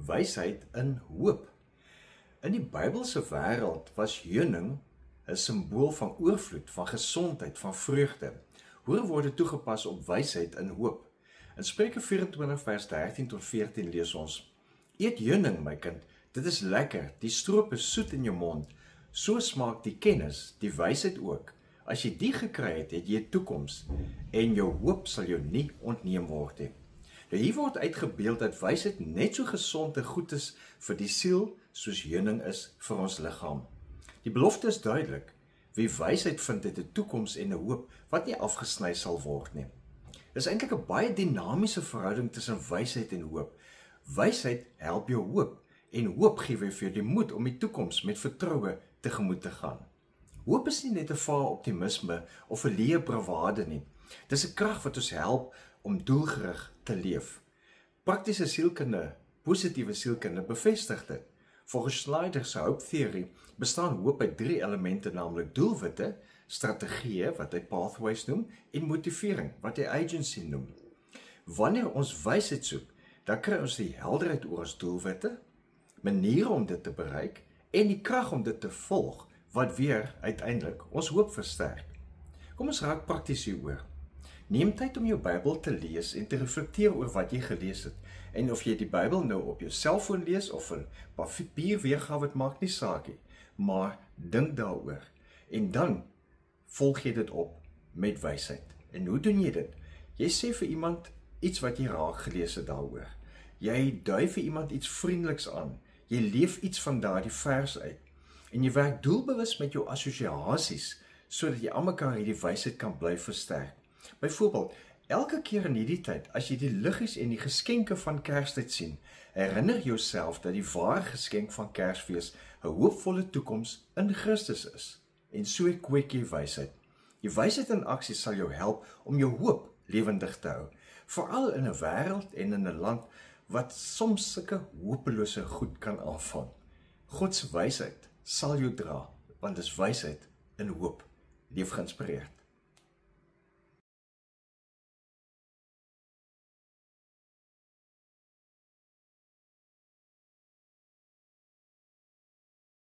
wysheid in hoop. In die Bybelse wêreld was heuning 'n simbool van oorvloed, van gesondheid, van vreugde. Hoor word toegepas op wysheid in hoop. In Spreuke 24 vers 13 tot 14 lees ons: Eet heuning, my kind, dit is lekker, die stroop is soet in jou mond. So smaak die kennis, die wysheid ook. As jy die gekry het, het jy 'n toekoms en jou hoop sal jou nie ontneem word nie. Nou hier word uitgebeeld dat wysheid net so gesond en goed is vir die siel soos heuning is vir ons liggaam. Die belofte is duidelik. Wie wysheid vind, het 'n toekoms en 'n hoop wat nie afgesny sal word nie. Dit is eintlik 'n baie dinamiese verhouding tussen wysheid en hoop. Wysheid help jou hoop en hoop gee vir jou die moed om die toekoms met vertroue tegemoet te gaan. Hoop is nie net 'n vae optimisme of 'n leë bravade nie. Dis 'n krag wat ons help om doelgerig te leef. Praktiese sielkunde, positiewe sielkunde bevestig dit. Volgens Schneider se hoopteorie bestaan hoop uit 3 elemente, naamlik doelwitte, strategieë wat hy pathways noem en motivering wat hy agency noem. Wanneer ons wysheid soek, dan kry ons die helderheid oor ons doelwitte, maniere om dit te bereik en die krag om dit te volg wat weer uiteindelik ons hoop versterk. Kom ons raak prakties hieroor. Neem tyd om jou Bybel te lees en te reflekteer oor wat jy gelees het. En of jy die Bybel nou op jou selfoon lees of in papier weergawe, het maak nie saak nie. Maar dink daaroor. En dan volg jy dit op met wysheid. En hoe doen jy dit? Jy sê vir iemand iets wat jy raak gelees het daaroor. Jy dui vir iemand iets vriendeliks aan. Jy leef iets van daardie vers uit. En jy werk doelbewus met jou assosiasies, sodat jy aan mekaar hierdie wysheid kan bly versterk. Byvoorbeeld, elke keer in hierdie tyd, as jy die liggies en die geskenke van Kerstyd sien, herinner jouself dat die ware geskenk van Kersfees 'n hoopvolle toekoms in Christus is. En so kweek jy wysheid. Die wysheid in aksie sal jou help om jou hoop lewendig te hou, veral in 'n wêreld en in 'n land wat soms sulke hopelose goed kan aanvang. God se wysheid sal jou dra, want dis wysheid in hoop. Leef geïnspireerd.